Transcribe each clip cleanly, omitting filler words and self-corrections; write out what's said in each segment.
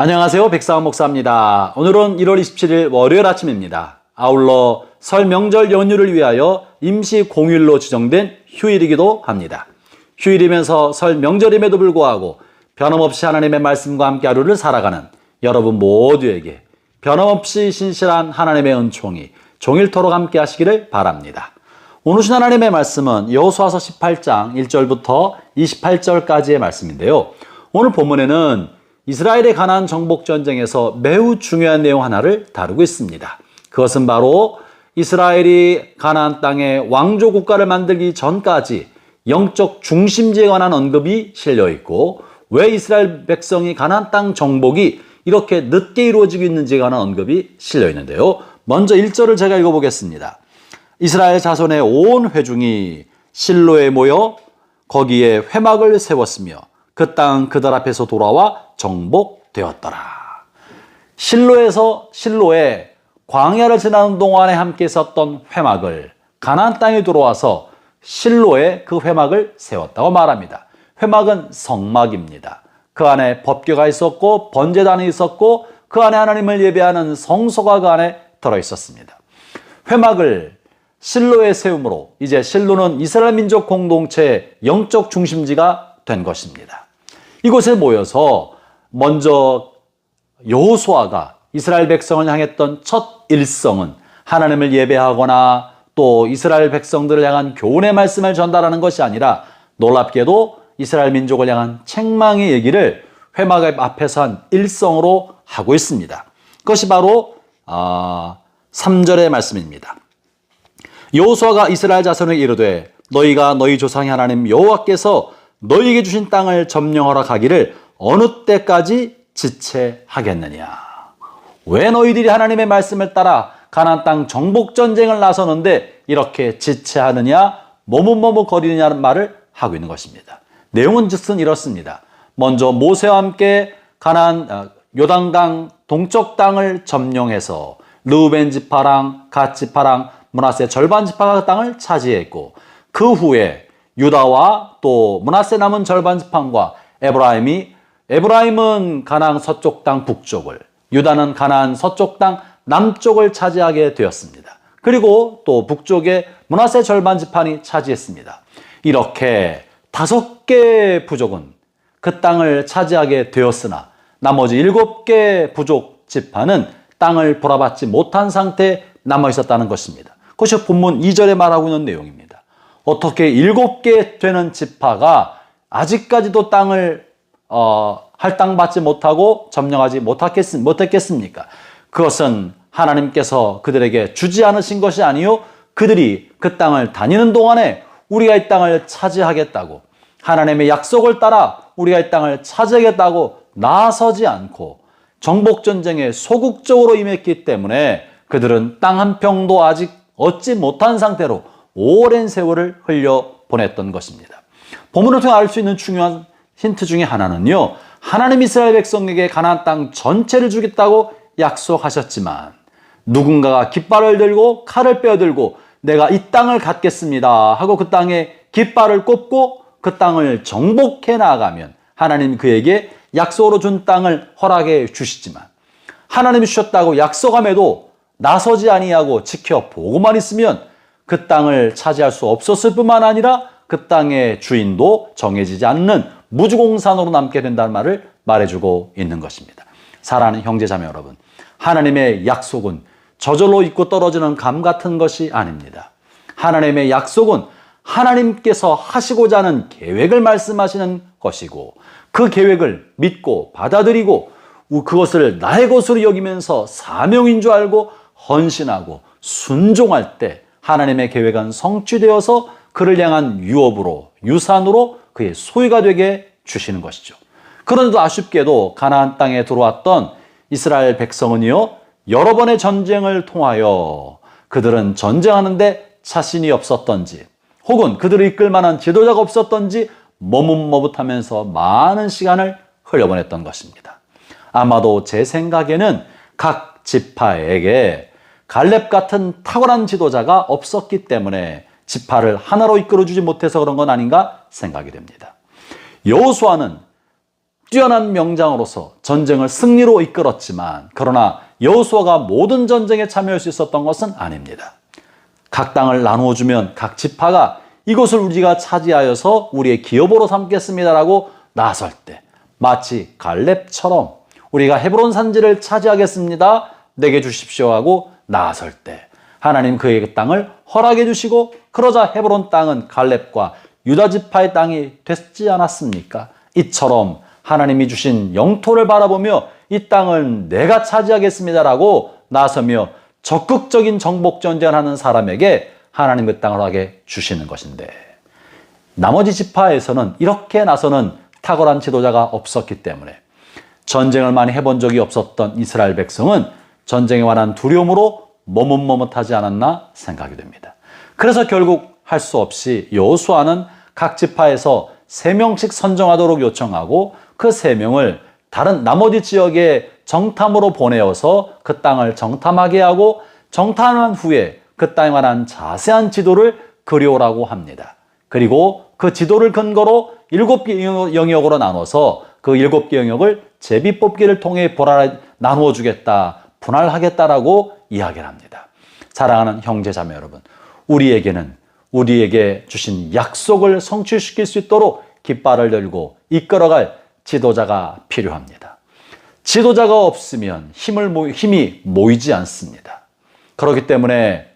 안녕하세요. 백사원 목사입니다. 오늘은 1월 27일 월요일 아침입니다. 아울러 설 명절 연휴를 위하여 임시 공휴일로 지정된 휴일이기도 합니다. 휴일이면서 설 명절임에도 불구하고 변함없이 하나님의 말씀과 함께 하루를 살아가는 여러분 모두에게 변함없이 신실한 하나님의 은총이 종일토록 함께 하시기를 바랍니다. 오늘 주신 하나님의 말씀은 여호수아서 18장 1절부터 28절까지의 말씀인데요. 오늘 본문에는 이스라엘의 가나안 정복 전쟁에서 매우 중요한 내용 하나를 다루고 있습니다. 그것은 바로 이스라엘이 가나안 땅에 왕조 국가를 만들기 전까지 영적 중심지에 관한 언급이 실려 있고, 왜 이스라엘 백성이 가나안 땅 정복이 이렇게 늦게 이루어지고 있는지에 관한 언급이 실려 있는데요. 먼저 1절을 제가 읽어보겠습니다. 이스라엘 자손의 온 회중이 실로에 모여 거기에 회막을 세웠으며 그 땅 그들 앞에서 돌아와 정복되었더라. 실로에 광야를 지나는 동안에 함께 썼던 회막을 가나안 땅에 들어와서 실로에 그 회막을 세웠다고 말합니다. 회막은 성막입니다. 그 안에 법궤가 있었고 번제단이 있었고 그 안에 하나님을 예배하는 성소가 그 안에 들어있었습니다. 회막을 실로에 세움으로 이제 실로는 이스라엘 민족 공동체의 영적 중심지가 된 것입니다. 이곳에 모여서 먼저 여호수아가 이스라엘 백성을 향했던 첫 일성은 하나님을 예배하거나 또 이스라엘 백성들을 향한 교훈의 말씀을 전달하는 것이 아니라, 놀랍게도 이스라엘 민족을 향한 책망의 얘기를 회막 앞에서 한 일성으로 하고 있습니다. 그것이 바로 3절의 말씀입니다. 여호수아가 이스라엘 자손에게 이르되 너희가 너희 조상의 하나님 여호와께서 너희에게 주신 땅을 점령하러 가기를 어느 때까지 지체하겠느냐. 왜 너희들이 하나님의 말씀을 따라 가나안 땅 정복 전쟁을 나서는데 이렇게 지체하느냐, 머뭇머뭇거리느냐는 말을 하고 있는 것입니다. 내용은 즉슨 이렇습니다. 먼저 모세와 함께 가나안 요단강 동쪽 땅을 점령해서 르우벤 지파랑 갓 지파랑 므낫세 절반 지파가 그 땅을 차지했고, 그 후에 유다와 또 므낫세 남은 절반 지파과 에브라임은 가나안 서쪽 땅 북쪽을, 유다는 가나안 서쪽 땅 남쪽을 차지하게 되었습니다. 그리고 또 북쪽에 므낫세 절반 지파니 차지했습니다. 이렇게 5개 부족은 그 땅을 차지하게 되었으나 나머지 7개 부족 지파는 땅을 돌아받지 못한 상태에 남아 있었다는 것입니다. 그것이 본문 2절에 말하고 있는 내용입니다. 어떻게 7개 되는 지파가 아직까지도 땅을 할당받지 못하고 점령하지 못했겠습니까? 그것은 하나님께서 그들에게 주지 않으신 것이 아니요, 그들이 그 땅을 다니는 동안에 우리가 이 땅을 차지하겠다고, 하나님의 약속을 따라 우리가 이 땅을 차지하겠다고 나서지 않고 정복전쟁에 소극적으로 임했기 때문에 그들은 땅 한 평도 아직 얻지 못한 상태로 오랜 세월을 흘려보냈던 것입니다. 본문을 통해 알 수 있는 중요한 힌트 중에 하나는요, 하나님 이스라엘 백성에게 가나안 땅 전체를 주겠다고 약속하셨지만 누군가가 깃발을 들고 칼을 빼어들고 내가 이 땅을 갖겠습니다 하고 그 땅에 깃발을 꽂고 그 땅을 정복해 나가면 하나님 그에게 약속으로 준 땅을 허락해 주시지만, 하나님이 주셨다고 약속함에도 나서지 아니하고 지켜보고만 있으면 그 땅을 차지할 수 없었을 뿐만 아니라 그 땅의 주인도 정해지지 않는 무주공산으로 남게 된다는 말을 말해주고 있는 것입니다. 사랑하는 형제자매 여러분, 하나님의 약속은 저절로 있고 떨어지는 감 같은 것이 아닙니다. 하나님의 약속은 하나님께서 하시고자 하는 계획을 말씀하시는 것이고, 그 계획을 믿고 받아들이고 그것을 나의 것으로 여기면서 사명인 줄 알고 헌신하고 순종할 때 하나님의 계획은 성취되어서 그를 향한 유업으로, 유산으로 그의 소유가 되게 주시는 것이죠. 그런데도 아쉽게도 가나안 땅에 들어왔던 이스라엘 백성은요, 여러 번의 전쟁을 통하여 그들은 전쟁하는데 자신이 없었던지, 혹은 그들을 이끌 만한 지도자가 없었던지 머뭇머뭇하면서 많은 시간을 흘려보냈던 것입니다. 아마도 제 생각에는 각 지파에게 갈렙 같은 탁월한 지도자가 없었기 때문에 지파를 하나로 이끌어주지 못해서 그런 건 아닌가 생각이 됩니다. 여호수아는 뛰어난 명장으로서 전쟁을 승리로 이끌었지만 그러나 여호수아가 모든 전쟁에 참여할 수 있었던 것은 아닙니다. 각 땅을 나누어 주면 각 지파가 이곳을 우리가 차지하여서 우리의 기업으로 삼겠습니다라고 나설 때 마치 갈렙처럼 우리가 헤브론 산지를 차지하겠습니다. 내게 주십시오 하고 나설 때 하나님 그의 땅을 허락해 주시고 그러자 헤브론 땅은 갈렙과 유다 지파의 땅이 됐지 않았습니까? 이처럼 하나님이 주신 영토를 바라보며 이 땅을 내가 차지하겠습니다라고 나서며 적극적인 정복 전쟁을 하는 사람에게 하나님 그 땅을 하게 주시는 것인데 나머지 지파에서는 이렇게 나서는 탁월한 지도자가 없었기 때문에 전쟁을 많이 해본 적이 없었던 이스라엘 백성은 전쟁에 관한 두려움으로 머뭇머뭇하지 않았나 생각이 됩니다. 그래서 결국 할 수 없이 여호수아는 각 지파에서 3명씩 선정하도록 요청하고 그 3명을 다른 나머지 지역에 정탐으로 보내어서 그 땅을 정탐하게 하고 정탐한 후에 그 땅에 관한 자세한 지도를 그려오라고 합니다. 그리고 그 지도를 근거로 7개 영역으로 나눠서 그 7개 영역을 제비뽑기를 통해 나누어 주겠다, 분할하겠다라고 이야기를 합니다. 사랑하는 형제자매 여러분, 우리에게 주신 약속을 성취시킬 수 있도록 깃발을 들고 이끌어갈 지도자가 필요합니다. 지도자가 없으면 힘이 모이지 않습니다. 그렇기 때문에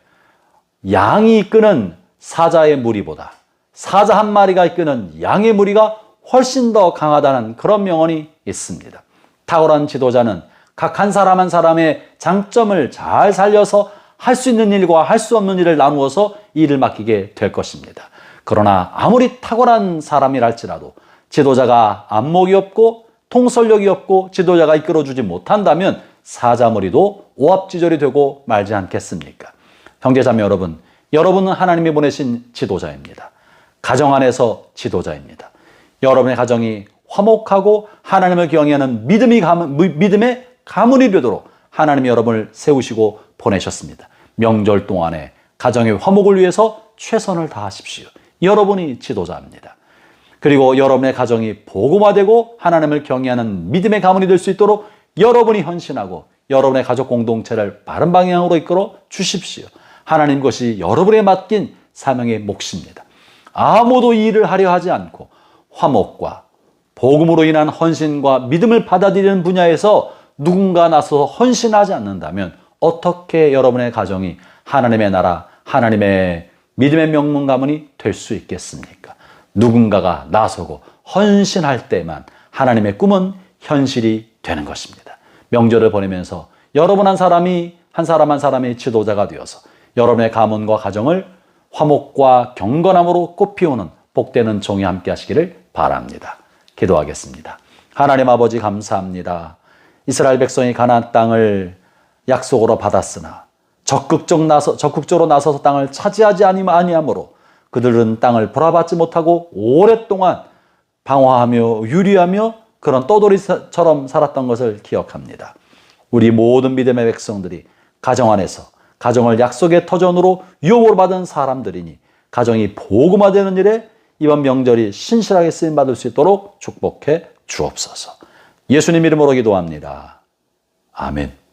양이 이끄는 사자의 무리보다 사자 한 마리가 이끄는 양의 무리가 훨씬 더 강하다는 그런 명언이 있습니다. 탁월한 지도자는 각 한 사람 한 사람의 장점을 잘 살려서 할 수 있는 일과 할 수 없는 일을 나누어서 일을 맡기게 될 것입니다. 그러나 아무리 탁월한 사람이랄지라도 지도자가 안목이 없고 통솔력이 없고 지도자가 이끌어주지 못한다면 사자머리도 오합지졸이 되고 말지 않겠습니까? 형제자매 여러분, 여러분은 하나님이 보내신 지도자입니다. 가정 안에서 지도자입니다. 여러분의 가정이 화목하고 하나님을 경외하는 믿음의 가문이 되도록 하나님이 여러분을 세우시고 보내셨습니다. 명절 동안에 가정의 화목을 위해서 최선을 다하십시오. 여러분이 지도자입니다. 그리고 여러분의 가정이 복음화되고 하나님을 경외하는 믿음의 가문이 될 수 있도록 여러분이 헌신하고 여러분의 가족 공동체를 바른 방향으로 이끌어 주십시오. 하나님 것이 여러분에 맡긴 사명의 몫입니다. 아무도 이 일을 하려 하지 않고 화목과 복음으로 인한 헌신과 믿음을 받아들이는 분야에서 누군가 나서서 헌신하지 않는다면 어떻게 여러분의 가정이 하나님의 나라, 하나님의 믿음의 명문 가문이 될 수 있겠습니까? 누군가가 나서고 헌신할 때만 하나님의 꿈은 현실이 되는 것입니다. 명절을 보내면서 여러분 한 사람 한 사람이 지도자가 되어서 여러분의 가문과 가정을 화목과 경건함으로 꽃피우는 복되는 종이 함께 하시기를 바랍니다. 기도하겠습니다. 하나님 아버지 감사합니다. 이스라엘 백성이 가나안 땅을 약속으로 받았으나 적극적으로 나서서 땅을 차지하지 아니하므로 그들은 땅을 보라받지 못하고 오랫동안 방황하며 유리하며 그런 떠돌이처럼 살았던 것을 기억합니다. 우리 모든 믿음의 백성들이 가정 안에서 가정을 약속의 터전으로 유업으로 받은 사람들이니 가정이 복음화되는 일에 이번 명절이 신실하게 쓰임받을 수 있도록 축복해 주옵소서. 예수님 이름으로 기도합니다. 아멘.